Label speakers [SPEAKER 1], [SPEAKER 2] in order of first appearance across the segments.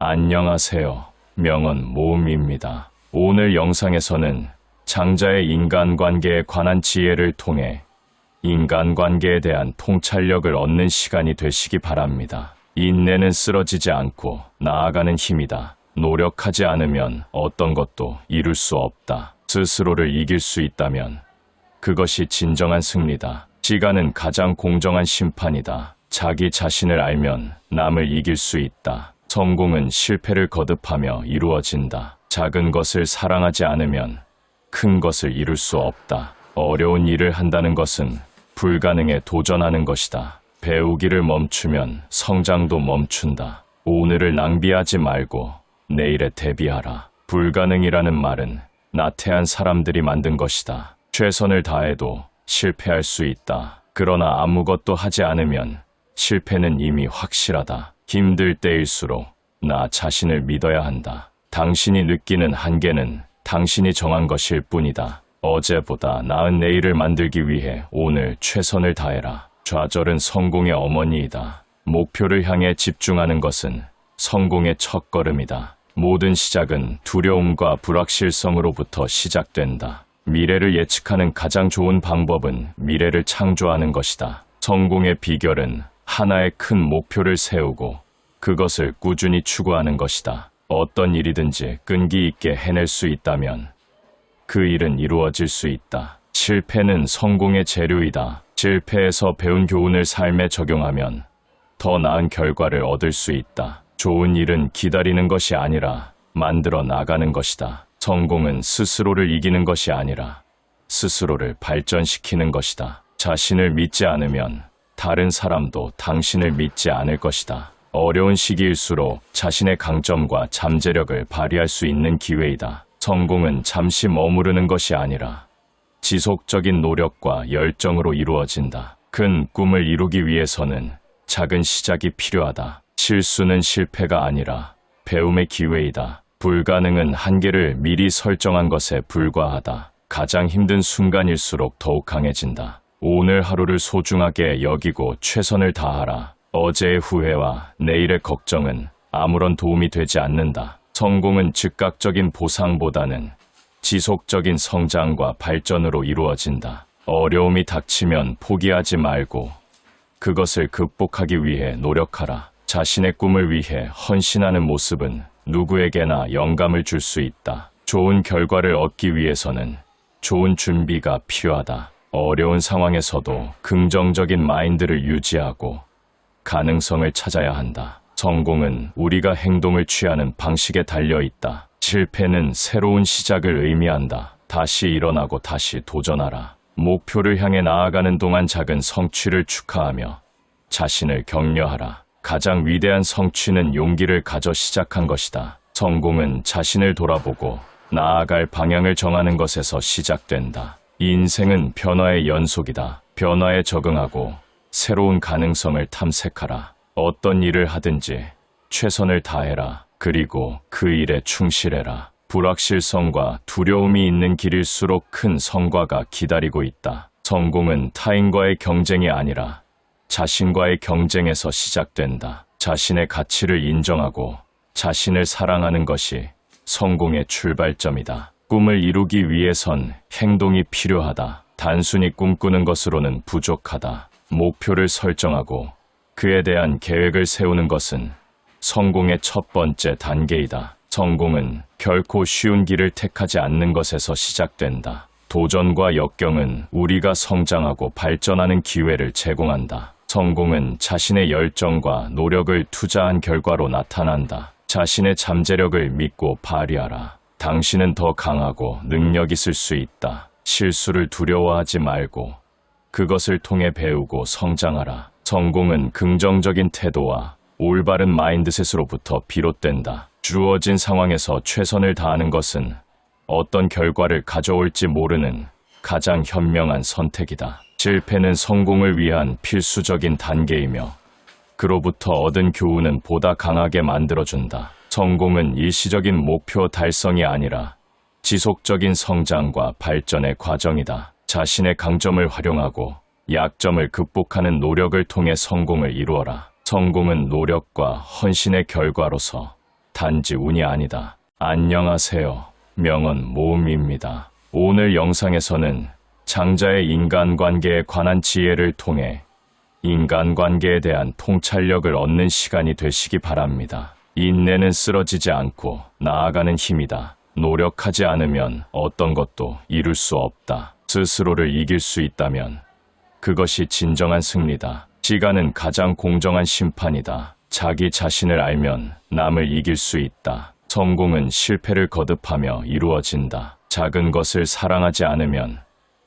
[SPEAKER 1] 안녕하세요. 명언 모음입니다. 오늘 영상에서는 장자의 인간관계에 관한 지혜를 통해 인간관계에 대한 통찰력을 얻는 시간이 되시기 바랍니다. 인내는 쓰러지지 않고 나아가는 힘이다. 노력하지 않으면 어떤 것도 이룰 수 없다. 스스로를 이길 수 있다면 그것이 진정한 승리다. 시간은 가장 공정한 심판이다. 자기 자신을 알면 남을 이길 수 있다. 성공은 실패를 거듭하며 이루어진다. 작은 것을 사랑하지 않으면 큰 것을 이룰 수 없다. 어려운 일을 한다는 것은 불가능에 도전하는 것이다. 배우기를 멈추면 성장도 멈춘다. 오늘을 낭비하지 말고 내일에 대비하라. 불가능이라는 말은 나태한 사람들이 만든 것이다. 최선을 다해도 실패할 수 있다. 그러나 아무것도 하지 않으면 실패는 이미 확실하다. 힘들 때일수록 나 자신을 믿어야 한다. 당신이 느끼는 한계는 당신이 정한 것일 뿐이다. 어제보다 나은 내일을 만들기 위해 오늘 최선을 다해라. 좌절은 성공의 어머니이다. 목표를 향해 집중하는 것은 성공의 첫걸음이다. 모든 시작은 두려움과 불확실성으로부터 시작된다. 미래를 예측하는 가장 좋은 방법은 미래를 창조하는 것이다. 성공의 비결은 하나의 큰 목표를 세우고 그것을 꾸준히 추구하는 것이다. 어떤 일이든지 끈기 있게 해낼 수 있다면 그 일은 이루어질 수 있다. 실패는 성공의 재료이다. 실패에서 배운 교훈을 삶에 적용하면 더 나은 결과를 얻을 수 있다. 좋은 일은 기다리는 것이 아니라 만들어 나가는 것이다. 성공은 스스로를 이기는 것이 아니라 스스로를 발전시키는 것이다. 자신을 믿지 않으면 다른 사람도 당신을 믿지 않을 것이다. 어려운 시기일수록 자신의 강점과 잠재력을 발휘할 수 있는 기회이다. 성공은 잠시 머무르는 것이 아니라 지속적인 노력과 열정으로 이루어진다. 큰 꿈을 이루기 위해서는 작은 시작이 필요하다. 실수는 실패가 아니라 배움의 기회이다. 불가능은 한계를 미리 설정한 것에 불과하다. 가장 힘든 순간일수록 더욱 강해진다. 오늘 하루를 소중하게 여기고 최선을 다하라. 어제의 후회와 내일의 걱정은 아무런 도움이 되지 않는다. 성공은 즉각적인 보상보다는 지속적인 성장과 발전으로 이루어진다. 어려움이 닥치면 포기하지 말고 그것을 극복하기 위해 노력하라. 자신의 꿈을 위해 헌신하는 모습은 누구에게나 영감을 줄 수 있다. 좋은 결과를 얻기 위해서는 좋은 준비가 필요하다. 어려운 상황에서도 긍정적인 마인드를 유지하고 가능성을 찾아야 한다. 성공은 우리가 행동을 취하는 방식에 달려 있다. 실패는 새로운 시작을 의미한다. 다시 일어나고 다시 도전하라. 목표를 향해 나아가는 동안 작은 성취를 축하하며 자신을 격려하라. 가장 위대한 성취는 용기를 가져 시작한 것이다. 성공은 자신을 돌아보고 나아갈 방향을 정하는 것에서 시작된다. 인생은 변화의 연속이다. 변화에 적응하고 새로운 가능성을 탐색하라. 어떤 일을 하든지 최선을 다해라. 그리고 그 일에 충실해라. 불확실성과 두려움이 있는 길일수록 큰 성과가 기다리고 있다. 성공은 타인과의 경쟁이 아니라 자신과의 경쟁에서 시작된다. 자신의 가치를 인정하고 자신을 사랑하는 것이 성공의 출발점이다. 꿈을 이루기 위해선 행동이 필요하다. 단순히 꿈꾸는 것으로는 부족하다. 목표를 설정하고 그에 대한 계획을 세우는 것은 성공의 첫 번째 단계이다. 성공은 결코 쉬운 길을 택하지 않는 것에서 시작된다. 도전과 역경은 우리가 성장하고 발전하는 기회를 제공한다. 성공은 자신의 열정과 노력을 투자한 결과로 나타난다. 자신의 잠재력을 믿고 발휘하라. 당신은 더 강하고 능력 있을 수 있다. 실수를 두려워하지 말고 그것을 통해 배우고 성장하라. 성공은 긍정적인 태도와 올바른 마인드셋으로부터 비롯된다. 주어진 상황에서 최선을 다하는 것은 어떤 결과를 가져올지 모르는 가장 현명한 선택이다. 실패는 성공을 위한 필수적인 단계이며 그로부터 얻은 교훈은 보다 강하게 만들어준다. 성공은 일시적인 목표 달성이 아니라 지속적인 성장과 발전의 과정이다. 자신의 강점을 활용하고 약점을 극복하는 노력을 통해 성공을 이루어라. 성공은 노력과 헌신의 결과로서 단지 운이 아니다. 안녕하세요. 명언 모음입니다. 오늘 영상에서는 장자의 인간관계에 관한 지혜를 통해 인간관계에 대한 통찰력을 얻는 시간이 되시기 바랍니다. 인내는 쓰러지지 않고 나아가는 힘이다. 노력하지 않으면 어떤 것도 이룰 수 없다. 스스로를 이길 수 있다면 그것이 진정한 승리다. 시간은 가장 공정한 심판이다. 자기 자신을 알면 남을 이길 수 있다. 성공은 실패를 거듭하며 이루어진다. 작은 것을 사랑하지 않으면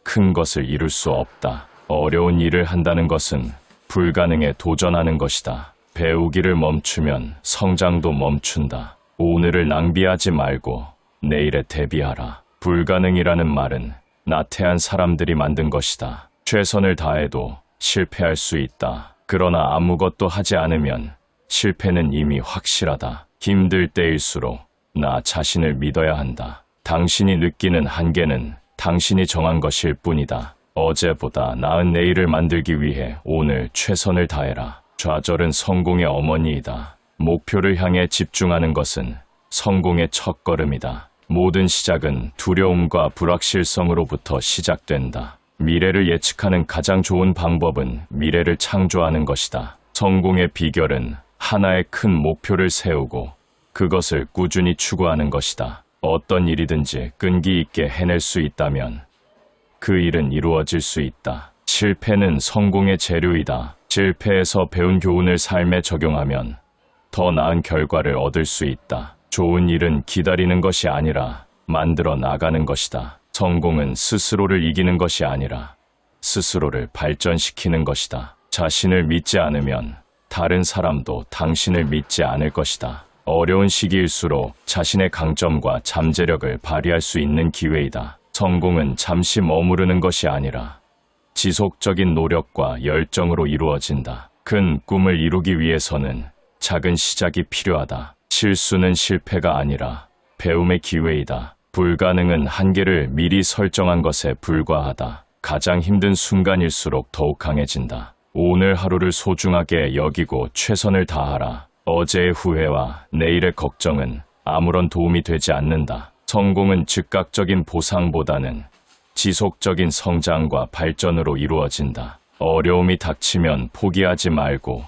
[SPEAKER 1] 큰 것을 이룰 수 없다. 어려운 일을 한다는 것은 불가능에 도전하는 것이다. 배우기를 멈추면 성장도 멈춘다. 오늘을 낭비하지 말고 내일에 대비하라. 불가능이라는 말은 나태한 사람들이 만든 것이다. 최선을 다해도 실패할 수 있다. 그러나 아무것도 하지 않으면 실패는 이미 확실하다. 힘들 때일수록 나 자신을 믿어야 한다. 당신이 느끼는 한계는 당신이 정한 것일 뿐이다. 어제보다 나은 내일을 만들기 위해 오늘 최선을 다해라. 좌절은 성공의 어머니이다. 목표를 향해 집중하는 것은 성공의 첫걸음이다. 모든 시작은 두려움과 불확실성으로부터 시작된다. 미래를 예측하는 가장 좋은 방법은 미래를 창조하는 것이다. 성공의 비결은 하나의 큰 목표를 세우고 그것을 꾸준히 추구하는 것이다. 어떤 일이든지 끈기 있게 해낼 수 있다면 그 일은 이루어질 수 있다. 실패는 성공의 재료이다. 실패에서 배운 교훈을 삶에 적용하면 더 나은 결과를 얻을 수 있다. 좋은 일은 기다리는 것이 아니라 만들어 나가는 것이다. 성공은 스스로를 이기는 것이 아니라 스스로를 발전시키는 것이다. 자신을 믿지 않으면 다른 사람도 당신을 믿지 않을 것이다. 어려운 시기일수록 자신의 강점과 잠재력을 발휘할 수 있는 기회이다. 성공은 잠시 머무르는 것이 아니라 지속적인 노력과 열정으로 이루어진다. 큰 꿈을 이루기 위해서는 작은 시작이 필요하다. 실수는 실패가 아니라 배움의 기회이다. 불가능은 한계를 미리 설정한 것에 불과하다. 가장 힘든 순간일수록 더욱 강해진다. 오늘 하루를 소중하게 여기고 최선을 다하라. 어제의 후회와 내일의 걱정은 아무런 도움이 되지 않는다. 성공은 즉각적인 보상보다는 지속적인 성장과 발전으로 이루어진다. 어려움이 닥치면 포기하지 말고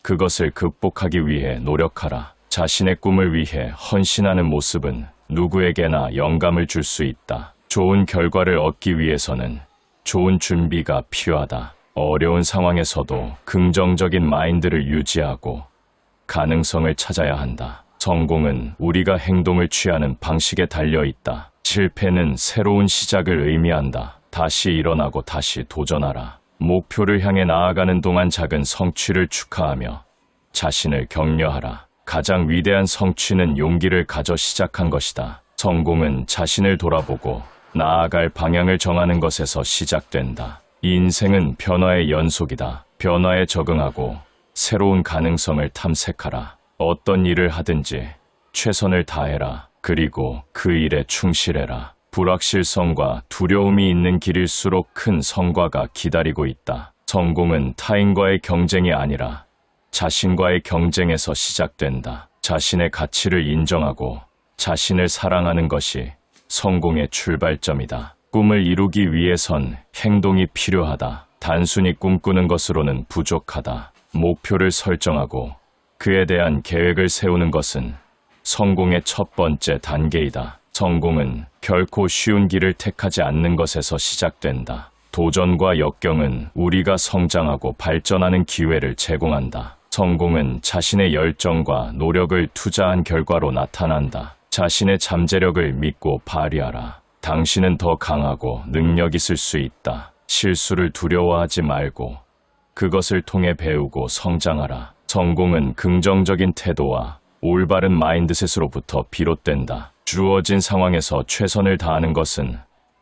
[SPEAKER 1] 그것을 극복하기 위해 노력하라. 자신의 꿈을 위해 헌신하는 모습은 누구에게나 영감을 줄 수 있다. 좋은 결과를 얻기 위해서는 좋은 준비가 필요하다. 어려운 상황에서도 긍정적인 마인드를 유지하고 가능성을 찾아야 한다. 성공은 우리가 행동을 취하는 방식에 달려 있다. 실패는 새로운 시작을 의미한다. 다시 일어나고 다시 도전하라. 목표를 향해 나아가는 동안 작은 성취를 축하하며 자신을 격려하라. 가장 위대한 성취는 용기를 가져 시작한 것이다. 성공은 자신을 돌아보고 나아갈 방향을 정하는 것에서 시작된다. 인생은 변화의 연속이다. 변화에 적응하고 새로운 가능성을 탐색하라. 어떤 일을 하든지 최선을 다해라. 그리고 그 일에 충실해라. 불확실성과 두려움이 있는 길일수록 큰 성과가 기다리고 있다. 성공은 타인과의 경쟁이 아니라 자신과의 경쟁에서 시작된다. 자신의 가치를 인정하고 자신을 사랑하는 것이 성공의 출발점이다. 꿈을 이루기 위해선 행동이 필요하다. 단순히 꿈꾸는 것으로는 부족하다. 목표를 설정하고 그에 대한 계획을 세우는 것은 성공의 첫 번째 단계이다. 성공은 결코 쉬운 길을 택하지 않는 것에서 시작된다. 도전과 역경은 우리가 성장하고 발전하는 기회를 제공한다. 성공은 자신의 열정과 노력을 투자한 결과로 나타난다. 자신의 잠재력을 믿고 발휘하라. 당신은 더 강하고 능력 있을 수 있다. 실수를 두려워하지 말고 그것을 통해 배우고 성장하라. 성공은 긍정적인 태도와 올바른 마인드셋으로부터 비롯된다. 주어진 상황에서 최선을 다하는 것은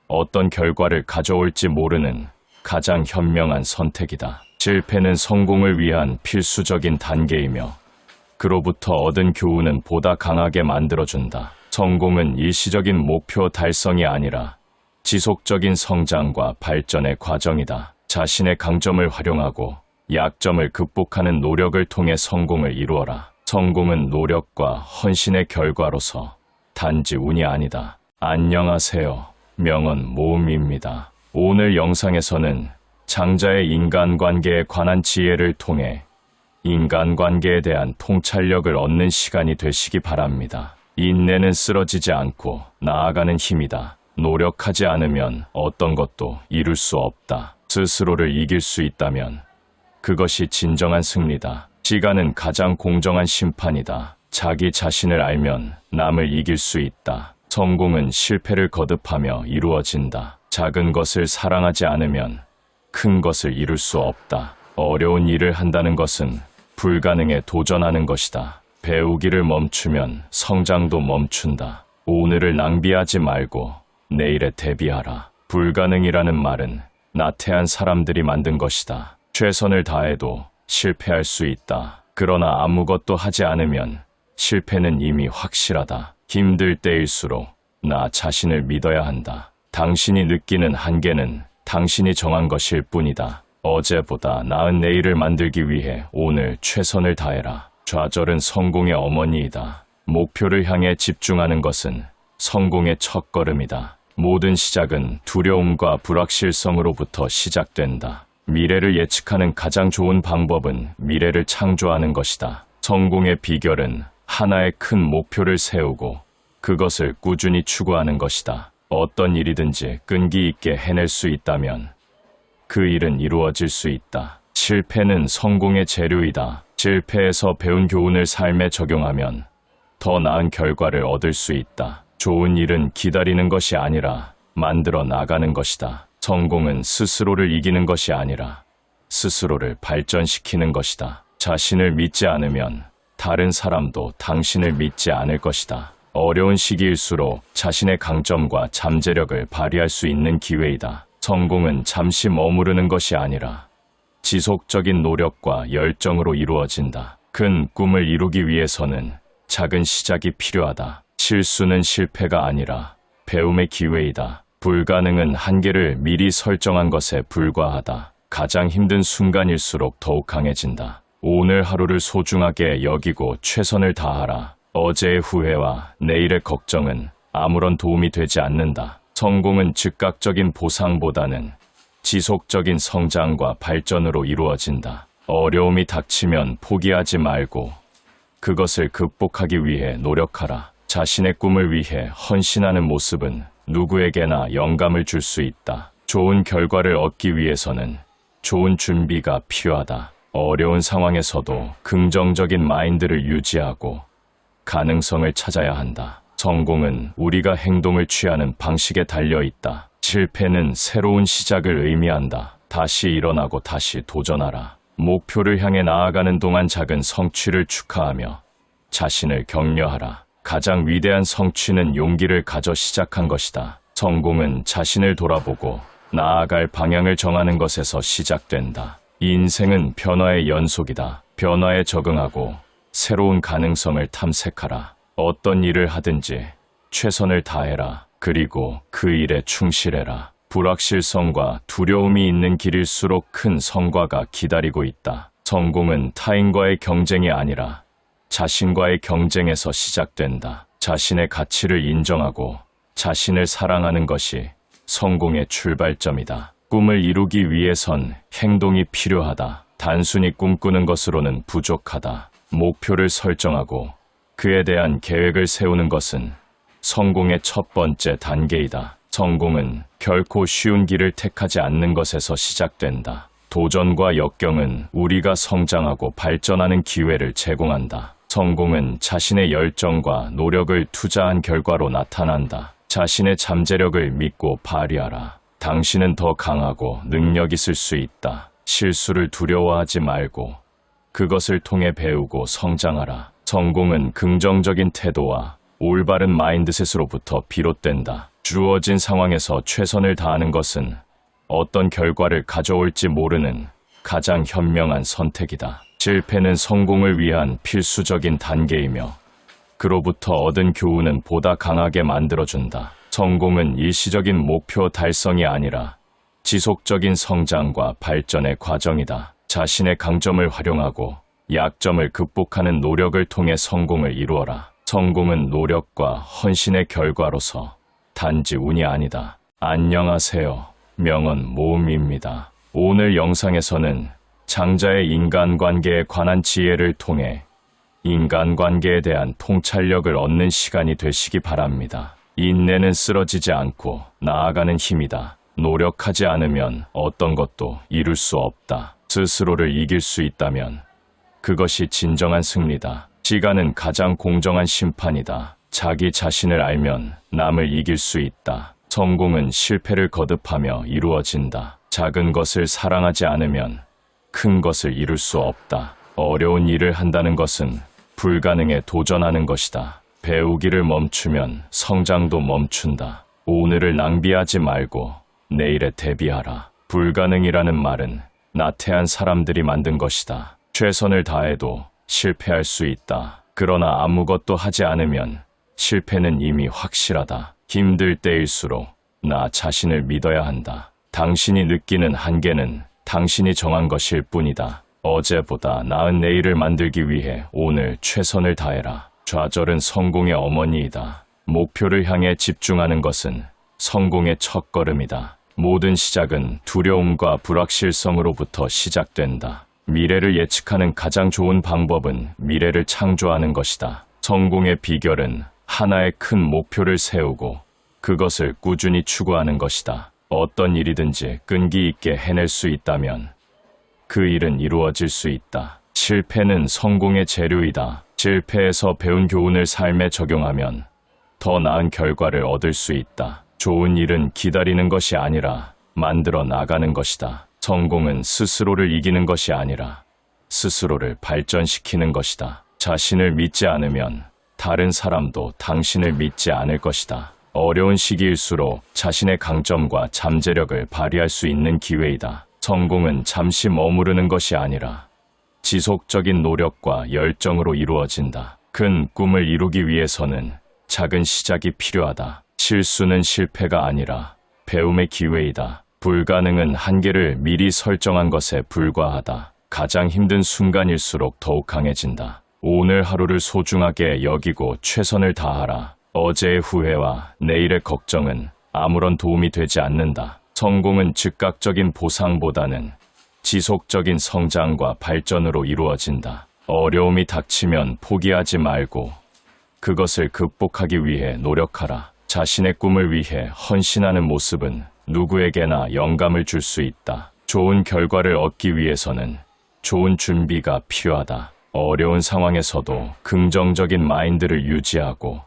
[SPEAKER 1] 어떤 결과를 가져올지 모르는 가장 현명한 선택이다. 실패는 성공을 위한 필수적인 단계이며 그로부터 얻은 교훈은 보다 강하게 만들어준다. 성공은 일시적인 목표 달성이 아니라 지속적인 성장과 발전의 과정이다. 자신의 강점을 활용하고 약점을 극복하는 노력을 통해 성공을 이루어라. 성공은 노력과 헌신의 결과로서 단지 운이 아니다. 안녕하세요. 명언 모음입니다. 오늘 영상에서는 장자의 인간관계에 관한 지혜를 통해 인간관계에 대한 통찰력을 얻는 시간이 되시기 바랍니다. 인내는 쓰러지지 않고 나아가는 힘이다. 노력하지 않으면 어떤 것도 이룰 수 없다. 스스로를 이길 수 있다면 그것이 진정한 승리다. 시간은 가장 공정한 심판이다. 자기 자신을 알면 남을 이길 수 있다. 성공은 실패를 거듭하며 이루어진다. 작은 것을 사랑하지 않으면 큰 것을 이룰 수 없다. 어려운 일을 한다는 것은 불가능에 도전하는 것이다. 배우기를 멈추면 성장도 멈춘다. 오늘을 낭비하지 말고 내일에 대비하라. 불가능이라는 말은 나태한 사람들이 만든 것이다. 최선을 다해도 실패할 수 있다. 그러나 아무것도 하지 않으면 실패는 이미 확실하다. 힘들 때일수록 나 자신을 믿어야 한다. 당신이 느끼는 한계는 당신이 정한 것일 뿐이다. 어제보다 나은 내일을 만들기 위해 오늘 최선을 다해라. 좌절은 성공의 어머니이다. 목표를 향해 집중하는 것은 성공의 첫걸음이다. 모든 시작은 두려움과 불확실성으로부터 시작된다. 미래를 예측하는 가장 좋은 방법은 미래를 창조하는 것이다. 성공의 비결은 하나의 큰 목표를 세우고 그것을 꾸준히 추구하는 것이다. 어떤 일이든지 끈기 있게 해낼 수 있다면 그 일은 이루어질 수 있다. 실패는 성공의 재료이다. 실패에서 배운 교훈을 삶에 적용하면 더 나은 결과를 얻을 수 있다. 좋은 일은 기다리는 것이 아니라 만들어 나가는 것이다. 성공은 스스로를 이기는 것이 아니라 스스로를 발전시키는 것이다. 자신을 믿지 않으면 다른 사람도 당신을 믿지 않을 것이다. 어려운 시기일수록 자신의 강점과 잠재력을 발휘할 수 있는 기회이다. 성공은 잠시 머무르는 것이 아니라 지속적인 노력과 열정으로 이루어진다. 큰 꿈을 이루기 위해서는 작은 시작이 필요하다. 실수는 실패가 아니라 배움의 기회이다. 불가능은 한계를 미리 설정한 것에 불과하다. 가장 힘든 순간일수록 더욱 강해진다. 오늘 하루를 소중하게 여기고 최선을 다하라. 어제의 후회와 내일의 걱정은 아무런 도움이 되지 않는다. 성공은 즉각적인 보상보다는 지속적인 성장과 발전으로 이루어진다. 어려움이 닥치면 포기하지 말고 그것을 극복하기 위해 노력하라. 자신의 꿈을 위해 헌신하는 모습은 누구에게나 영감을 줄 수 있다. 좋은 결과를 얻기 위해서는 좋은 준비가 필요하다. 어려운 상황에서도 긍정적인 마인드를 유지하고 가능성을 찾아야 한다. 성공은 우리가 행동을 취하는 방식에 달려 있다. 실패는 새로운 시작을 의미한다. 다시 일어나고 다시 도전하라. 목표를 향해 나아가는 동안 작은 성취를 축하하며 자신을 격려하라. 가장 위대한 성취는 용기를 가져 시작한 것이다. 성공은 자신을 돌아보고 나아갈 방향을 정하는 것에서 시작된다. 인생은 변화의 연속이다. 변화에 적응하고 새로운 가능성을 탐색하라. 어떤 일을 하든지 최선을 다해라. 그리고 그 일에 충실해라. 불확실성과 두려움이 있는 길일수록 큰 성과가 기다리고 있다. 성공은 타인과의 경쟁이 아니라 자신과의 경쟁에서 시작된다. 자신의 가치를 인정하고 자신을 사랑하는 것이 성공의 출발점이다. 꿈을 이루기 위해선 행동이 필요하다. 단순히 꿈꾸는 것으로는 부족하다. 목표를 설정하고 그에 대한 계획을 세우는 것은 성공의 첫 번째 단계이다. 성공은 결코 쉬운 길을 택하지 않는 것에서 시작된다. 도전과 역경은 우리가 성장하고 발전하는 기회를 제공한다. 성공은 자신의 열정과 노력을 투자한 결과로 나타난다. 자신의 잠재력을 믿고 발휘하라. 당신은 더 강하고 능력 있을 수 있다. 실수를 두려워하지 말고 그것을 통해 배우고 성장하라. 성공은 긍정적인 태도와 올바른 마인드셋으로부터 비롯된다. 주어진 상황에서 최선을 다하는 것은 어떤 결과를 가져올지 모르는 가장 현명한 선택이다. 실패는 성공을 위한 필수적인 단계이며 그로부터 얻은 교훈은 보다 강하게 만들어준다. 성공은 일시적인 목표 달성이 아니라 지속적인 성장과 발전의 과정이다. 자신의 강점을 활용하고 약점을 극복하는 노력을 통해 성공을 이루어라. 성공은 노력과 헌신의 결과로서 단지 운이 아니다. 안녕하세요. 명언 모음입니다. 오늘 영상에서는 장자의 인간관계에 관한 지혜를 통해 인간관계에 대한 통찰력을 얻는 시간이 되시기 바랍니다. 인내는 쓰러지지 않고 나아가는 힘이다. 노력하지 않으면 어떤 것도 이룰 수 없다. 스스로를 이길 수 있다면 그것이 진정한 승리다. 시간은 가장 공정한 심판이다. 자기 자신을 알면 남을 이길 수 있다. 성공은 실패를 거듭하며 이루어진다. 작은 것을 사랑하지 않으면 큰 것을 이룰 수 없다. 어려운 일을 한다는 것은 불가능에 도전하는 것이다. 배우기를 멈추면 성장도 멈춘다. 오늘을 낭비하지 말고 내일에 대비하라. 불가능이라는 말은 나태한 사람들이 만든 것이다. 최선을 다해도 실패할 수 있다. 그러나 아무것도 하지 않으면 실패는 이미 확실하다. 힘들 때일수록 나 자신을 믿어야 한다. 당신이 느끼는 한계는 당신이 정한 것일 뿐이다. 어제보다 나은 내일을 만들기 위해 오늘 최선을 다해라. 좌절은 성공의 어머니이다. 목표를 향해 집중하는 것은 성공의 첫걸음이다. 모든 시작은 두려움과 불확실성으로부터 시작된다. 미래를 예측하는 가장 좋은 방법은 미래를 창조하는 것이다. 성공의 비결은 하나의 큰 목표를 세우고 그것을 꾸준히 추구하는 것이다. 어떤 일이든지 끈기 있게 해낼 수 있다면 그 일은 이루어질 수 있다. 실패는 성공의 재료이다. 실패에서 배운 교훈을 삶에 적용하면 더 나은 결과를 얻을 수 있다. 좋은 일은 기다리는 것이 아니라 만들어 나가는 것이다. 성공은 스스로를 이기는 것이 아니라 스스로를 발전시키는 것이다. 자신을 믿지 않으면 다른 사람도 당신을 믿지 않을 것이다. 어려운 시기일수록 자신의 강점과 잠재력을 발휘할 수 있는 기회이다. 성공은 잠시 머무르는 것이 아니라 지속적인 노력과 열정으로 이루어진다. 큰 꿈을 이루기 위해서는 작은 시작이 필요하다. 실수는 실패가 아니라 배움의 기회이다. 불가능은 한계를 미리 설정한 것에 불과하다. 가장 힘든 순간일수록 더욱 강해진다. 오늘 하루를 소중하게 여기고 최선을 다하라. 어제의 후회와 내일의 걱정은 아무런 도움이 되지 않는다. 성공은 즉각적인 보상보다는 지속적인 성장과 발전으로 이루어진다. 어려움이 닥치면 포기하지 말고 그것을 극복하기 위해 노력하라. 자신의 꿈을 위해 헌신하는 모습은 누구에게나 영감을 줄 수 있다. 좋은 결과를 얻기 위해서는 좋은 준비가 필요하다. 어려운 상황에서도 긍정적인 마인드를 유지하고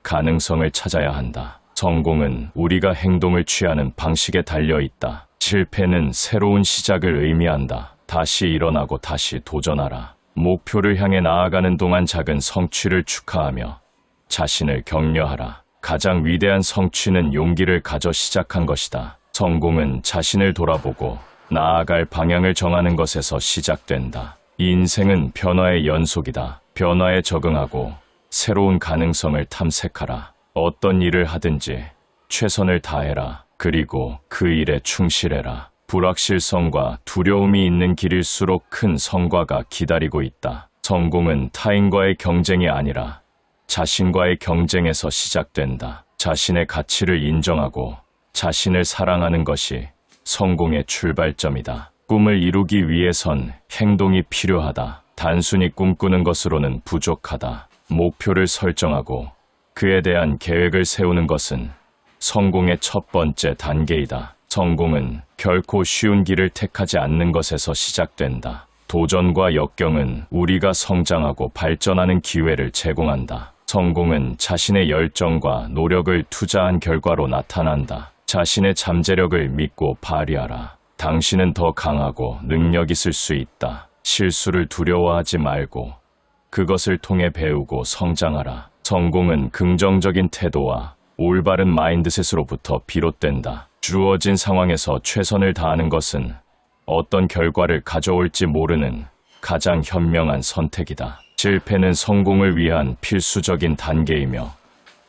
[SPEAKER 1] 가능성을 찾아야 한다. 성공은 우리가 행동을 취하는 방식에 달려 있다. 실패는 새로운 시작을 의미한다. 다시 일어나고 다시 도전하라. 목표를 향해 나아가는 동안 작은 성취를 축하하며 자신을 격려하라. 가장 위대한 성취는 용기를 가져 시작한 것이다. 성공은 자신을 돌아보고 나아갈 방향을 정하는 것에서 시작된다. 인생은 변화의 연속이다. 변화에 적응하고 새로운 가능성을 탐색하라. 어떤 일을 하든지 최선을 다해라. 그리고 그 일에 충실해라. 불확실성과 두려움이 있는 길일수록 큰 성과가 기다리고 있다. 성공은 타인과의 경쟁이 아니라 자신과의 경쟁에서 시작된다. 자신의 가치를 인정하고 자신을 사랑하는 것이 성공의 출발점이다. 꿈을 이루기 위해선 행동이 필요하다. 단순히 꿈꾸는 것으로는 부족하다. 목표를 설정하고 그에 대한 계획을 세우는 것은 성공의 첫 번째 단계이다. 성공은 결코 쉬운 길을 택하지 않는 것에서 시작된다. 도전과 역경은 우리가 성장하고 발전하는 기회를 제공한다. 성공은 자신의 열정과 노력을 투자한 결과로 나타난다. 자신의 잠재력을 믿고 발휘하라. 당신은 더 강하고 능력 있을 수 있다. 실수를 두려워하지 말고 그것을 통해 배우고 성장하라. 성공은 긍정적인 태도와 올바른 마인드셋으로부터 비롯된다. 주어진 상황에서 최선을 다하는 것은 어떤 결과를 가져올지 모르는 가장 현명한 선택이다. 실패는 성공을 위한 필수적인 단계이며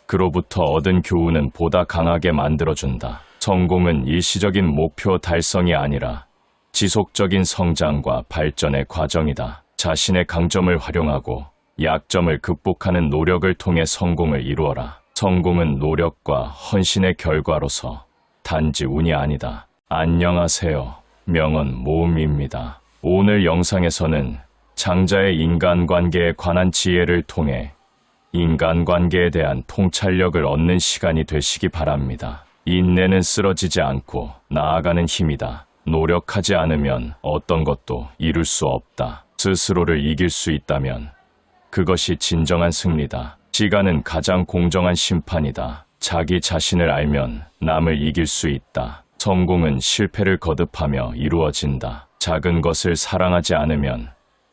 [SPEAKER 1] 그로부터 얻은 교훈은 보다 강하게 만들어준다. 성공은 일시적인 목표 달성이 아니라 지속적인 성장과 발전의 과정이다. 자신의 강점을 활용하고 약점을 극복하는 노력을 통해 성공을 이루어라. 성공은 노력과 헌신의 결과로서 단지 운이 아니다. 안녕하세요. 명언 모음입니다. 오늘 영상에서는 장자의 인간관계에 관한 지혜를 통해 인간관계에 대한 통찰력을 얻는 시간이 되시기 바랍니다. 인내는 쓰러지지 않고 나아가는 힘이다. 노력하지 않으면 어떤 것도 이룰 수 없다. 스스로를 이길 수 있다면 그것이 진정한 승리다. 시간은 가장 공정한 심판이다. 자기 자신을 알면 남을 이길 수 있다. 성공은 실패를 거듭하며 이루어진다. 작은 것을 사랑하지 않으면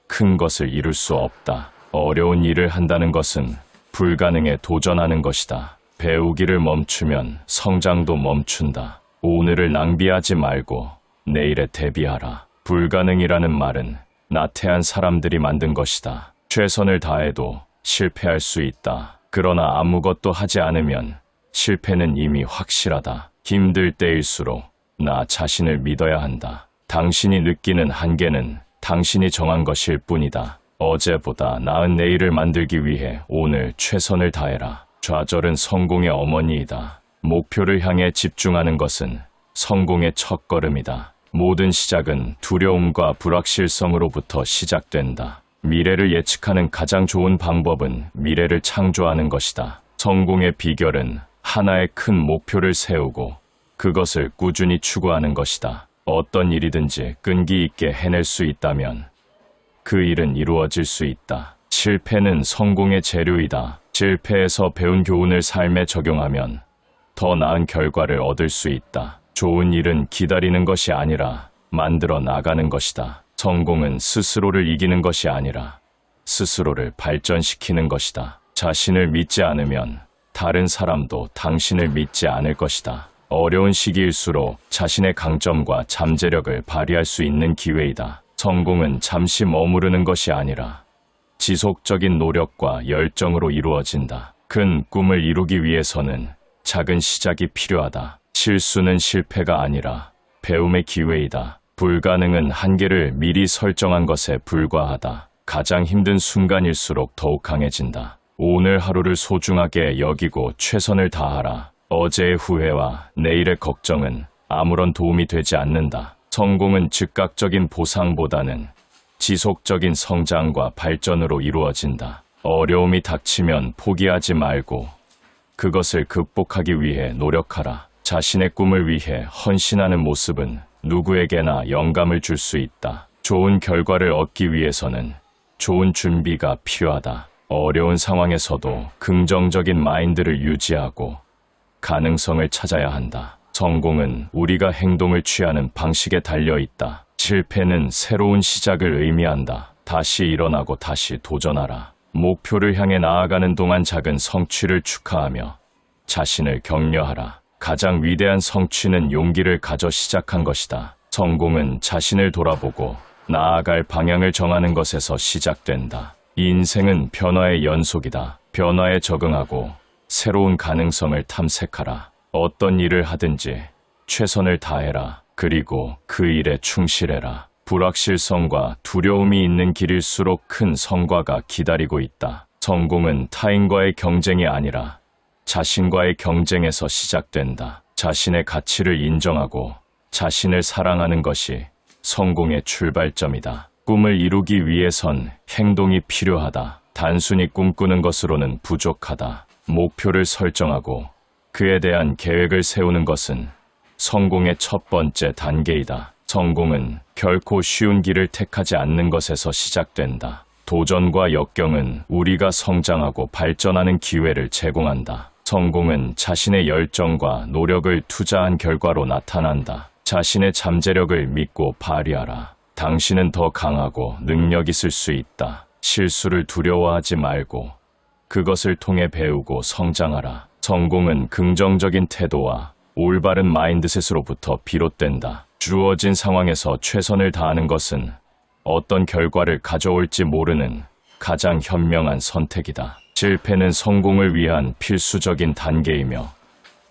[SPEAKER 1] 큰 것을 이룰 수 없다. 어려운 일을 한다는 것은 불가능에 도전하는 것이다. 배우기를 멈추면 성장도 멈춘다. 오늘을 낭비하지 말고 내일에 대비하라. 불가능이라는 말은 나태한 사람들이 만든 것이다. 최선을 다해도 실패할 수 있다. 그러나 아무것도 하지 않으면 실패는 이미 확실하다. 힘들 때일수록 나 자신을 믿어야 한다. 당신이 느끼는 한계는 당신이 정한 것일 뿐이다. 어제보다 나은 내일을 만들기 위해 오늘 최선을 다해라. 좌절은 성공의 어머니이다. 목표를 향해 집중하는 것은 성공의 첫걸음이다. 모든 시작은 두려움과 불확실성으로부터 시작된다. 미래를 예측하는 가장 좋은 방법은 미래를 창조하는 것이다. 성공의 비결은 하나의 큰 목표를 세우고 그것을 꾸준히 추구하는 것이다. 어떤 일이든지 끈기 있게 해낼 수 있다면 그 일은 이루어질 수 있다. 실패는 성공의 재료이다. 실패에서 배운 교훈을 삶에 적용하면 더 나은 결과를 얻을 수 있다. 좋은 일은 기다리는 것이 아니라 만들어 나가는 것이다. 성공은 스스로를 이기는 것이 아니라 스스로를 발전시키는 것이다. 자신을 믿지 않으면 다른 사람도 당신을 믿지 않을 것이다. 어려운 시기일수록 자신의 강점과 잠재력을 발휘할 수 있는 기회이다. 성공은 잠시 머무르는 것이 아니라 지속적인 노력과 열정으로 이루어진다. 큰 꿈을 이루기 위해서는 작은 시작이 필요하다. 실수는 실패가 아니라 배움의 기회이다. 불가능은 한계를 미리 설정한 것에 불과하다. 가장 힘든 순간일수록 더욱 강해진다. 오늘 하루를 소중하게 여기고 최선을 다하라. 어제의 후회와 내일의 걱정은 아무런 도움이 되지 않는다. 성공은 즉각적인 보상보다는 지속적인 성장과 발전으로 이루어진다. 어려움이 닥치면 포기하지 말고 그것을 극복하기 위해 노력하라. 자신의 꿈을 위해 헌신하는 모습은 누구에게나 영감을 줄 수 있다. 좋은 결과를 얻기 위해서는 좋은 준비가 필요하다. 어려운 상황에서도 긍정적인 마인드를 유지하고 가능성을 찾아야 한다. 성공은 우리가 행동을 취하는 방식에 달려 있다. 실패는 새로운 시작을 의미한다. 다시 일어나고 다시 도전하라. 목표를 향해 나아가는 동안 작은 성취를 축하하며 자신을 격려하라. 가장 위대한 성취는 용기를 가져 시작한 것이다. 성공은 자신을 돌아보고 나아갈 방향을 정하는 것에서 시작된다. 인생은 변화의 연속이다. 변화에 적응하고 새로운 가능성을 탐색하라. 어떤 일을 하든지 최선을 다해라. 그리고 그 일에 충실해라. 불확실성과 두려움이 있는 길일수록 큰 성과가 기다리고 있다. 성공은 타인과의 경쟁이 아니라 자신과의 경쟁에서 시작된다. 자신의 가치를 인정하고 자신을 사랑하는 것이 성공의 출발점이다. 꿈을 이루기 위해선 행동이 필요하다. 단순히 꿈꾸는 것으로는 부족하다. 목표를 설정하고 그에 대한 계획을 세우는 것은 성공의 첫 번째 단계이다. 성공은 결코 쉬운 길을 택하지 않는 것에서 시작된다. 도전과 역경은 우리가 성장하고 발전하는 기회를 제공한다. 성공은 자신의 열정과 노력을 투자한 결과로 나타난다. 자신의 잠재력을 믿고 발휘하라. 당신은 더 강하고 능력 있을 수 있다. 실수를 두려워하지 말고 그것을 통해 배우고 성장하라. 성공은 긍정적인 태도와 올바른 마인드셋으로부터 비롯된다. 주어진 상황에서 최선을 다하는 것은 어떤 결과를 가져올지 모르는 가장 현명한 선택이다. 실패는 성공을 위한 필수적인 단계이며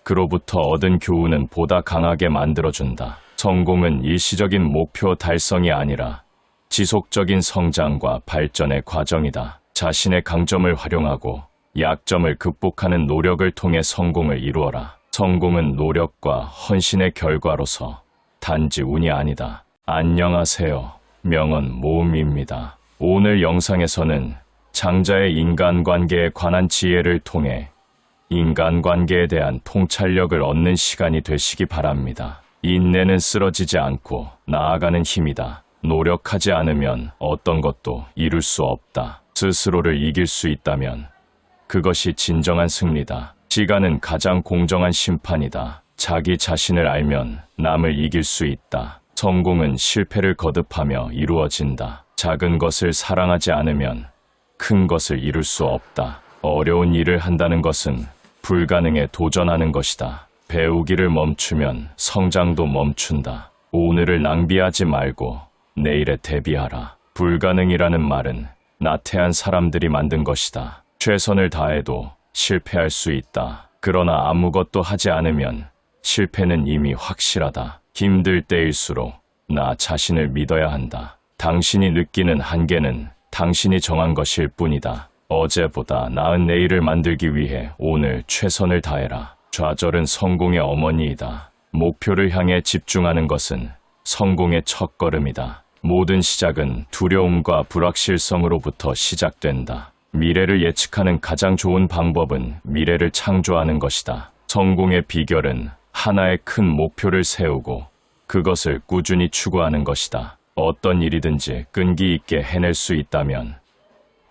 [SPEAKER 1] 그로부터 얻은 교훈은 보다 강하게 만들어준다. 성공은 일시적인 목표 달성이 아니라 지속적인 성장과 발전의 과정이다. 자신의 강점을 활용하고 약점을 극복하는 노력을 통해 성공을 이루어라. 성공은 노력과 헌신의 결과로서 단지 운이 아니다. 안녕하세요. 명언 모음입니다. 오늘 영상에서는 장자의 인간관계에 관한 지혜를 통해 인간관계에 대한 통찰력을 얻는 시간이 되시기 바랍니다. 인내는 쓰러지지 않고 나아가는 힘이다. 노력하지 않으면 어떤 것도 이룰 수 없다. 스스로를 이길 수 있다면 그것이 진정한 승리다. 시간은 가장 공정한 심판이다. 자기 자신을 알면 남을 이길 수 있다. 성공은 실패를 거듭하며 이루어진다. 작은 것을 사랑하지 않으면 큰 것을 이룰 수 없다. 어려운 일을 한다는 것은 불가능에 도전하는 것이다. 배우기를 멈추면 성장도 멈춘다. 오늘을 낭비하지 말고 내일에 대비하라. 불가능이라는 말은 나태한 사람들이 만든 것이다. 최선을 다해도 실패할 수 있다. 그러나 아무것도 하지 않으면 실패는 이미 확실하다. 힘들 때일수록 나 자신을 믿어야 한다. 당신이 느끼는 한계는 당신이 정한 것일 뿐이다. 어제보다 나은 내일을 만들기 위해 오늘 최선을 다해라. 좌절은 성공의 어머니이다. 목표를 향해 집중하는 것은 성공의 첫걸음이다. 모든 시작은 두려움과 불확실성으로부터 시작된다. 미래를 예측하는 가장 좋은 방법은 미래를 창조하는 것이다. 성공의 비결은 하나의 큰 목표를 세우고 그것을 꾸준히 추구하는 것이다. 어떤 일이든지 끈기 있게 해낼 수 있다면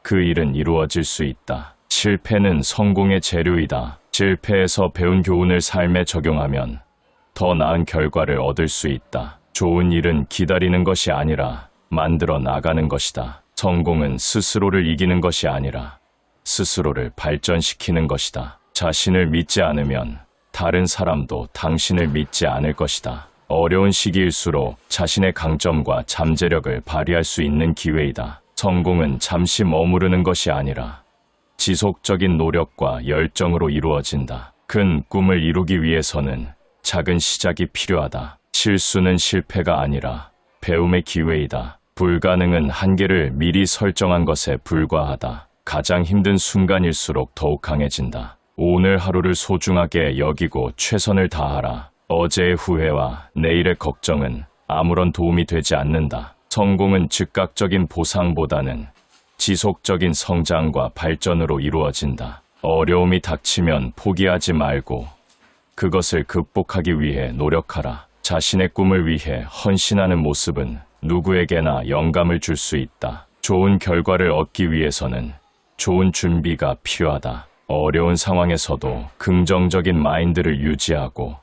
[SPEAKER 1] 그 일은 이루어질 수 있다. 실패는 성공의 재료이다. 실패에서 배운 교훈을 삶에 적용하면 더 나은 결과를 얻을 수 있다. 좋은 일은 기다리는 것이 아니라 만들어 나가는 것이다. 성공은 스스로를 이기는 것이 아니라 스스로를 발전시키는 것이다. 자신을 믿지 않으면 다른 사람도 당신을 믿지 않을 것이다. 어려운 시기일수록 자신의 강점과 잠재력을 발휘할 수 있는 기회이다. 성공은 잠시 머무르는 것이 아니라 지속적인 노력과 열정으로 이루어진다. 큰 꿈을 이루기 위해서는 작은 시작이 필요하다. 실수는 실패가 아니라 배움의 기회이다. 불가능은 한계를 미리 설정한 것에 불과하다. 가장 힘든 순간일수록 더욱 강해진다. 오늘 하루를 소중하게 여기고 최선을 다하라. 어제의 후회와 내일의 걱정은 아무런 도움이 되지 않는다. 성공은 즉각적인 보상보다는 지속적인 성장과 발전으로 이루어진다. 어려움이 닥치면 포기하지 말고 그것을 극복하기 위해 노력하라. 자신의 꿈을 위해 헌신하는 모습은 누구에게나 영감을 줄 수 있다. 좋은 결과를 얻기 위해서는 좋은 준비가 필요하다. 어려운 상황에서도 긍정적인 마인드를 유지하고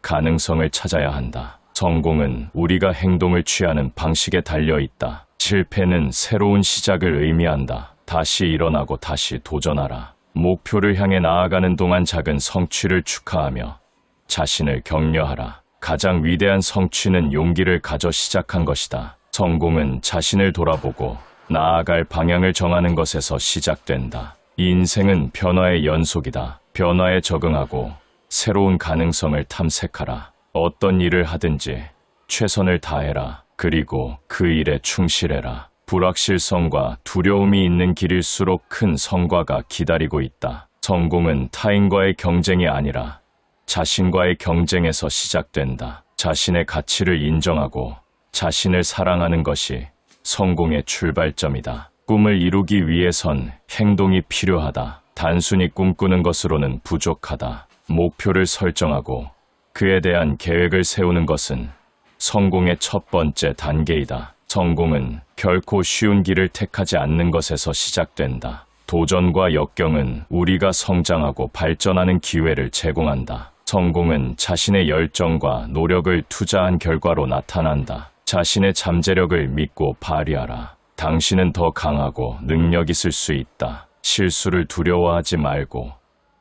[SPEAKER 1] 가능성을 찾아야 한다. 성공은 우리가 행동을 취하는 방식에 달려 있다. 실패는 새로운 시작을 의미한다. 다시 일어나고 다시 도전하라. 목표를 향해 나아가는 동안 작은 성취를 축하하며 자신을 격려하라. 가장 위대한 성취는 용기를 가져 시작한 것이다. 성공은 자신을 돌아보고 나아갈 방향을 정하는 것에서 시작된다. 인생은 변화의 연속이다. 변화에 적응하고 새로운 가능성을 탐색하라. 어떤 일을 하든지 최선을 다해라. 그리고 그 일에 충실해라. 불확실성과 두려움이 있는 길일수록 큰 성과가 기다리고 있다. 성공은 타인과의 경쟁이 아니라 자신과의 경쟁에서 시작된다. 자신의 가치를 인정하고 자신을 사랑하는 것이 성공의 출발점이다. 꿈을 이루기 위해선 행동이 필요하다. 단순히 꿈꾸는 것으로는 부족하다. 목표를 설정하고 그에 대한 계획을 세우는 것은 성공의 첫 번째 단계이다. 성공은 결코 쉬운 길을 택하지 않는 것에서 시작된다. 도전과 역경은 우리가 성장하고 발전하는 기회를 제공한다. 성공은 자신의 열정과 노력을 투자한 결과로 나타난다. 자신의 잠재력을 믿고 발휘하라. 당신은 더 강하고 능력 있을 수 있다. 실수를 두려워하지 말고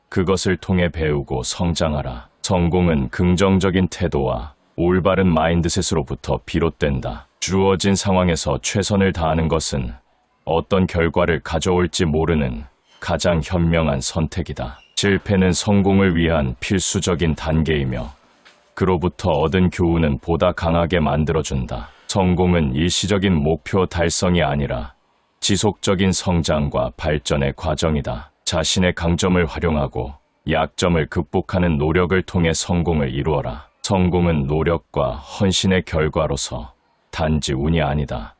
[SPEAKER 1] 그것을 통해 배우고 성장하라. 성공은 긍정적인 태도와 올바른 마인드셋으로부터 비롯된다. 주어진 상황에서 최선을 다하는 것은 어떤 결과를 가져올지 모르는 가장 현명한 선택이다. 실패는 성공을 위한 필수적인 단계이며 그로부터 얻은 교훈은 보다 강하게 만들어준다. 성공은 일시적인 목표 달성이 아니라 지속적인 성장과 발전의 과정이다. 자신의 강점을 활용하고 약점을 극복하는 노력을 통해 성공을 이루어라. 성공은 노력과 헌신의 결과로서 단지 운이 아니다.